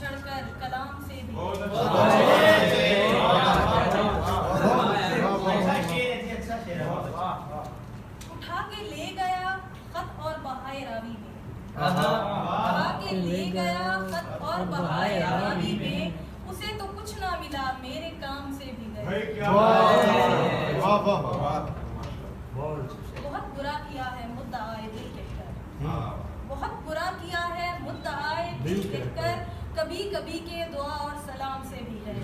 बिछड़कर कलाम से भी उठा के ले गया खत और बहाए रावी में, उठा के ले गया खत और बहाए रावी में, उसे तो कुछ ना मिला मेरे काम से भी गए। बहुत बुरा किया है मुद्दा आए दिल कहकर, बहुत बुरा किया है मुद्दा आए दिल कहकर, कभी कभी के दुआ और सलाम से भी है।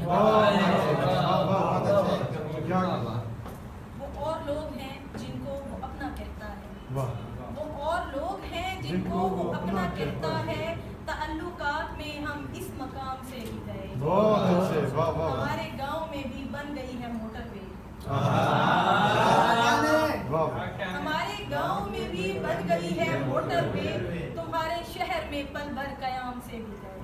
वो और लोग हैं जिनको वो अपना कहता है, वो और लोग हैं जिनको वो अपना कहता है, ताल्लुकात में हम इस मकाम से ही गए। हमारे गांव में भी बन गई है मोटरवे, हमारे गांव में भी बन गई है मोटरवे, तुम्हारे शहर में पल भर कयाम से भी गए।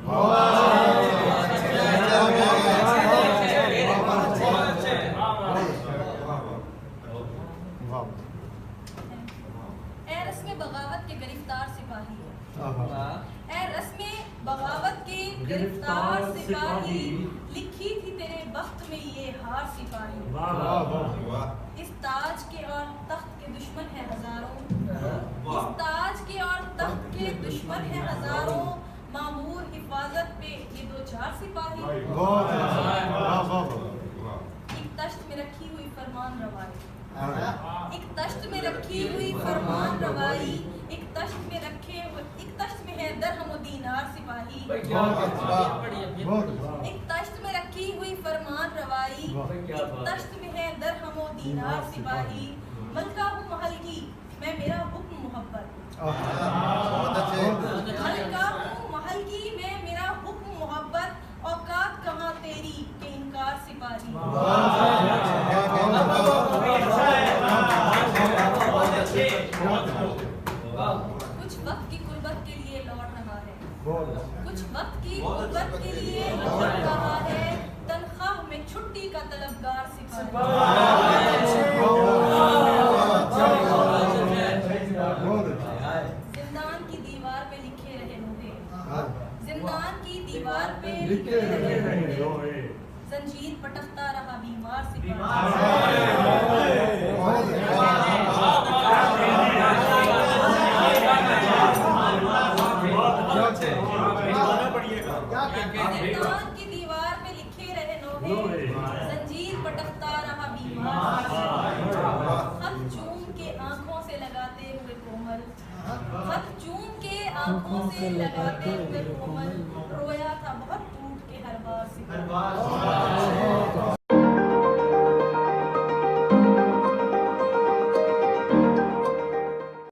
ए रस्मे बगावत के गिरफ्तार सिपाही, ए रस्मे बगावत के गिरफ्तार सिपाही, लिखी थी तेरे वक्त में ये हार सिपाही। इस ताज के और तख्त के दुश्मन है हजारों, इस ताज के और तख्त के दुश्मन है हजारों, मामूर हिफाजत पे ये दो चार सिपाही। एक तश्त में रखी हुई फरमान रवाई, एक तश्त में रखी हुई फरमान रवाई, एक तश्त में रखे हुए, एक तश्त में है दरहम व दीनार सिपाही। एक तश्त में रखी हुई फरमान रवाई, एक तश्त में है दरहम व दीनार सिपाही। मलका हूँ महल की मैं मेरा हुक्म मोहब्बत, मलका हूँ महल की मैं मेरा हुक्म मोहब्बत, औकात कहाँ तेरी के इनकार सिपाही। कुछ वक्त की गुर्बत के लिए लौट रहा है, कुछ वक्त की गुर्बत के लिए लौट रहा है, तनख्वाह में छुट्टी का तलबगार सिपाही। जिंदान की दीवार पे लिखे रहे लोहे, जिंदान की दीवार पे लिखे रहे लोहे, जंजीर पटकता रहा बीमार सिपाही। जिंदान की दीवार पे लिखे रहे लोहे, जंजीर पटकता रहा बीमार। खत चूम के आंखों से लगाते हुए कोमल, खत चूम के आंखों से लगाते हुए कोमल, रोया था बहुत टूट के हर बार सिपाही।